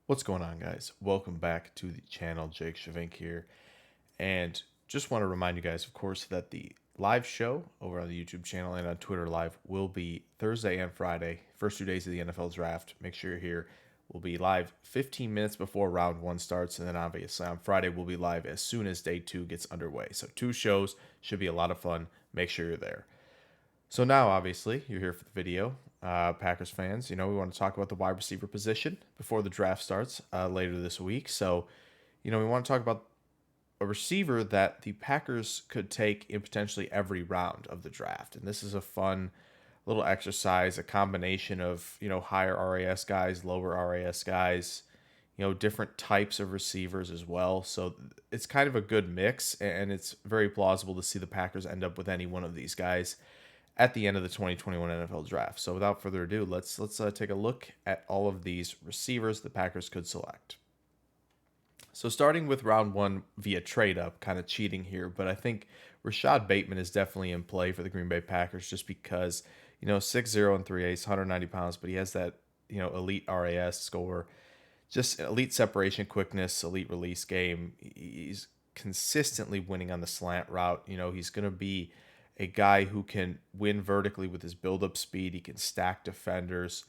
What's going on, guys? Welcome back to the channel. Jake Shavink here, and just want to remind you guys, of course, that the live show over on the YouTube channel and on Twitter Live will be Thursday and Friday, first 2 days of the NFL draft. Make sure you're here. We'll be live 15 minutes before round one starts, and then obviously on Friday we'll be live as soon as day two gets underway. So 2 shows should be a lot of fun. Make sure you're there. So now, obviously, you're here for the video. Packers fans, we want to talk about the wide receiver position before the draft starts later this week. So, we want to talk about a receiver that the Packers could take in potentially every round of the draft. And this is a fun little exercise, a combination of, higher RAS guys, lower RAS guys, different types of receivers as well. So it's kind of a good mix, and it's very plausible to see the Packers end up with any one of these guys at the end of the 2021 NFL draft. So without further ado, let's take a look at all of these receivers the Packers could select. So starting with round one via trade up, kind of cheating here, but I think RASHOD Bateman is definitely in play for the Green Bay Packers just because, 6'0" and 3/8, 190 pounds, but he has that, elite RAS score, just elite separation quickness, elite release game. He's consistently winning on the slant route. He's going to be a guy who can win vertically with his build-up speed. He can stack defenders,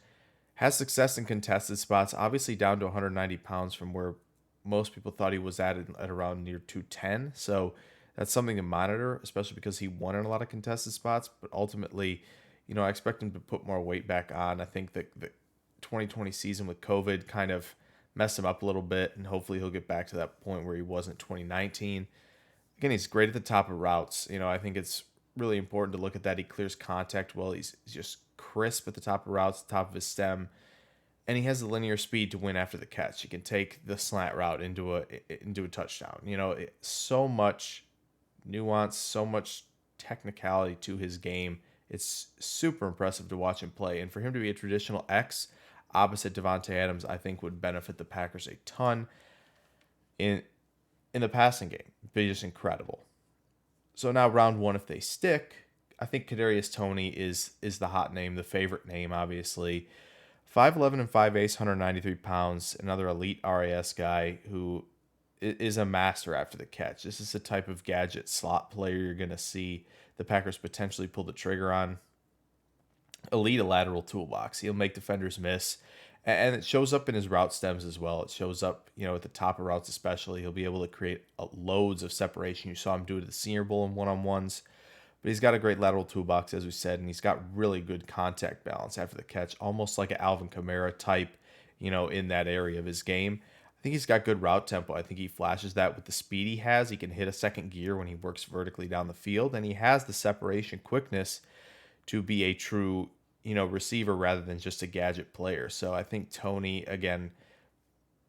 has success in contested spots, obviously down to 190 pounds from where most people thought he was at around near 210. So that's something to monitor, especially because he won in a lot of contested spots. But ultimately, I expect him to put more weight back on. I think that the 2020 season with COVID kind of messed him up a little bit, and hopefully he'll get back to that point where he was in 2019. Again, he's great at the top of routes. I think it's really important to look at that. He clears contact well. He's just crisp at the top of routes, top of his stem, and he has the linear speed to win after the catch. He can take the slant route into a touchdown. So much nuance, so much technicality to his game. It's super impressive to watch him play, and for him to be a traditional X opposite Devontae Adams, I think would benefit the Packers a ton in the passing game. Be just incredible. So now round one, if they stick, I think Kadarius Toney is the hot name, the favorite name, obviously. 5'11 and 5'8", 193 pounds, another elite RAS guy who is a master after the catch. This is the type of gadget slot player you're going to see the Packers potentially pull the trigger on. Elite a lateral toolbox. He'll make defenders miss. And it shows up in his route stems as well. It shows up, at the top of routes especially. He'll be able to create loads of separation. You saw him do it at the Senior Bowl in one-on-ones. But he's got a great lateral toolbox, as we said, and he's got really good contact balance after the catch, almost like an Alvin Kamara type, in that area of his game. I think he's got good route tempo. I think he flashes that with the speed he has. He can hit a second gear when he works vertically down the field, and he has the separation quickness to be a true, receiver rather than just a gadget player. So I think Toney, again,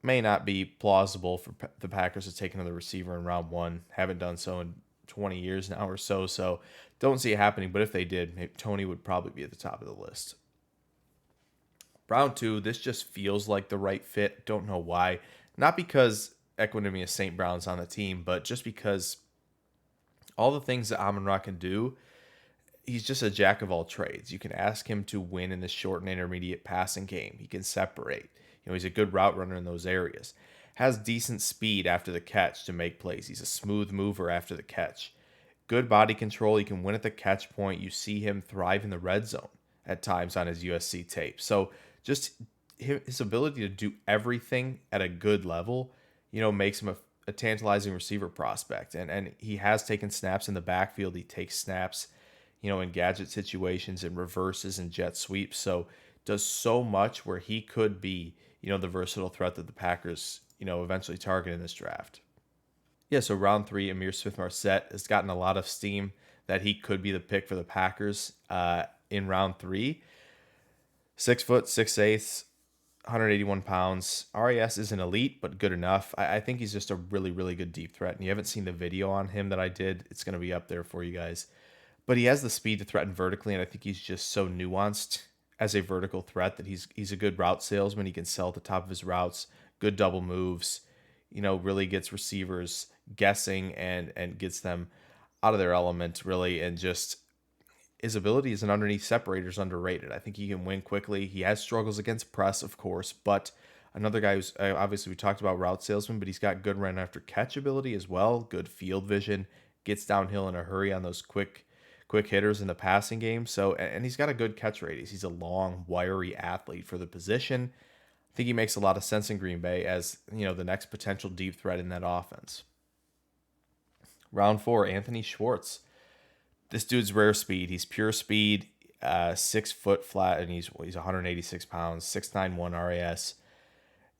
may not be plausible for the Packers to take another receiver in round one. Haven't done so in 20 years now or so. So don't see it happening. But if they did, Toney would probably be at the top of the list. Round two, this just feels like the right fit. Don't know why. Not because Equanimous St. Brown's on the team, but just because all the things that AMON-RA can do, he's just a jack of all trades. You can ask him to win in the short and intermediate passing game. He can separate. He's a good route runner in those areas. Has decent speed after the catch to make plays. He's a smooth mover after the catch. Good body control. He can win at the catch point. You see him thrive in the red zone at times on his USC tape. So just his ability to do everything at a good level, makes him a tantalizing receiver prospect. And he has taken snaps in the backfield. He takes snaps in gadget situations and reverses and jet sweeps. So does so much where he could be, the versatile threat that the Packers, eventually target in this draft. Yeah, so round three, SMITH-MARSETTE has gotten a lot of steam that he could be the pick for the Packers in round three. 6 foot, 6'8", 181 pounds. RAS isn't elite, but good enough. I think he's just a really, really good deep threat. And you haven't seen the video on him that I did. It's going to be up there for you guys. But he has the speed to threaten vertically, and I think he's just so nuanced as a vertical threat that he's a good route salesman. He can sell at the top of his routes, good double moves, really gets receivers guessing and gets them out of their element, really. And just his ability as an underneath separator is underrated. I think he can win quickly. He has struggles against press, of course, but Another guy who's obviously we talked about route salesman, but he's got good run after catch ability as well, good field vision, gets downhill in a hurry on those quick hitters in the passing game. So and he's got a good catch radius. He's a long, wiry athlete for the position. I think he makes a lot of sense in Green Bay as, the next potential deep threat in that offense. Round 4, Anthony Schwartz. This dude's rare speed. He's pure speed, 6 foot flat, and he's 186 pounds, 691 RAS.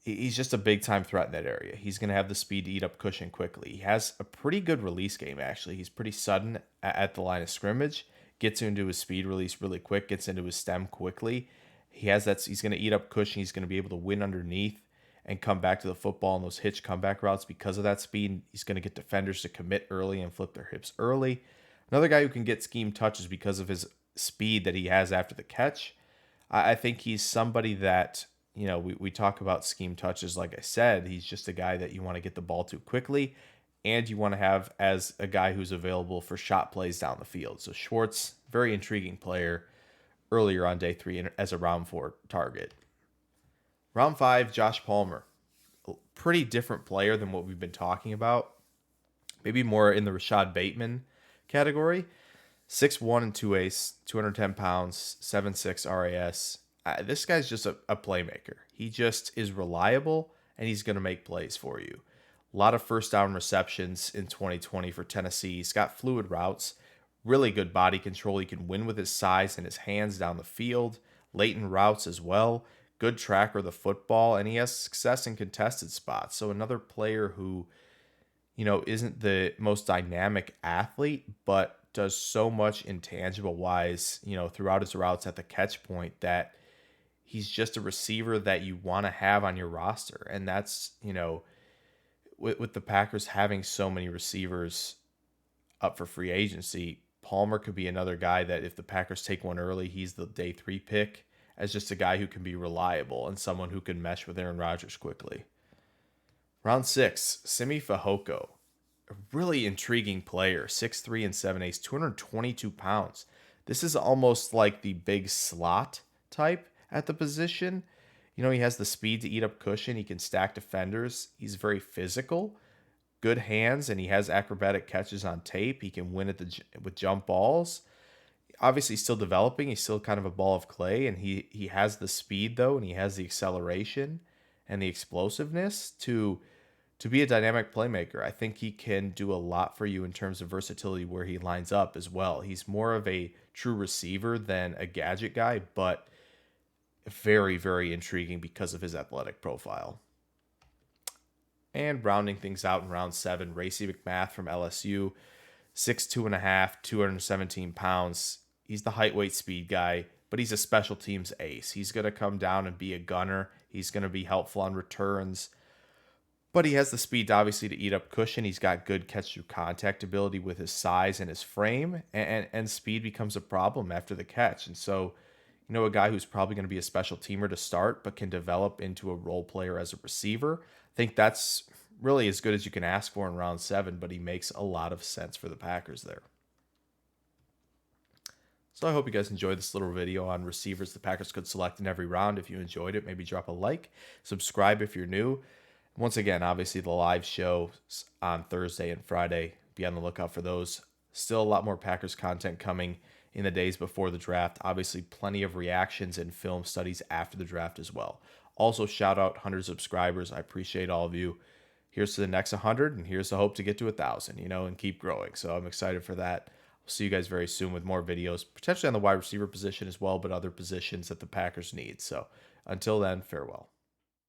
He's just a big time threat in that area. He's going to have the speed to eat up cushion quickly. He has a pretty good release game, actually. He's pretty sudden at the line of scrimmage, gets into his speed release really quick, gets into his stem quickly. He's going to eat up cushion. He's going to be able to win underneath and come back to the football in those hitch comeback routes because of that speed. He's going to get defenders to commit early and flip their hips early. Another guy who can get scheme touches because of his speed that he has after the catch. I think he's somebody that, we talk about scheme touches. Like I said, he's just a guy that you want to get the ball to quickly, and you want to have as a guy who's available for shot plays down the field. So Schwartz, very intriguing player earlier on day 3 as a round 4 target. Round 5, Josh Palmer. A pretty different player than what we've been talking about. Maybe more in the Rashod Bateman category. 6'1" and 2/8, 210 pounds, 7'6" RAS. This guy's just a playmaker. He just is reliable, and he's going to make plays for you. A lot of first down receptions in 2020 for Tennessee. He's got fluid routes, really good body control. He can win with his size and his hands down the field, late in routes as well. Good tracker of the football, and he has success in contested spots. So another player who, isn't the most dynamic athlete, but does so much intangible wise, throughout his routes at the catch point that he's just a receiver that you want to have on your roster. And that's, with the Packers having so many receivers up for free agency, Palmer could be another guy that if the Packers take one early, he's the day 3 pick as just a guy who can be reliable and someone who can mesh with Aaron Rodgers quickly. Round 6, SIMI FEHOKO. A really intriguing player, 6'3" and 7/8, 222 pounds. This is almost like the big slot type at the position. He has the speed to eat up cushion. He can stack defenders. He's very physical, good hands, and he has acrobatic catches on tape. He can win with jump balls. Obviously, still developing. He's still kind of a ball of clay, and he has the speed, though, and he has the acceleration and the explosiveness to be a dynamic playmaker. I think he can do a lot for you in terms of versatility where he lines up as well. He's more of a true receiver than a gadget guy, but very, very intriguing because of his athletic profile. And rounding things out in round 7, RACEY MCMATH from LSU, 6'2.5", 217 pounds. He's the height, weight, speed guy, but he's a special teams ace. He's going to come down and be a gunner. He's going to be helpful on returns. But he has the speed, obviously, to eat up cushion. He's got good catch through contact ability with his size and his frame, and speed becomes a problem after the catch. And so, a guy who's probably going to be a special teamer to start, but can develop into a role player as a receiver. I think that's really as good as you can ask for in round 7, but he makes a lot of sense for the Packers there. So I hope you guys enjoyed this little video on receivers the Packers could select in every round. If you enjoyed it, maybe drop a like, subscribe if you're new. Once again, obviously the live show on Thursday and Friday. Be on the lookout for those. Still a lot more Packers content coming in the days before the draft. Obviously plenty of reactions and film studies after the draft as well. Also shout out 100 subscribers. I appreciate all of you. Here's to the next 100, and here's the hope to get to 1,000, and keep growing. So I'm excited for that. I'll see you guys very soon with more videos, potentially on the wide receiver position as well, but other positions that the Packers need. So until then, farewell.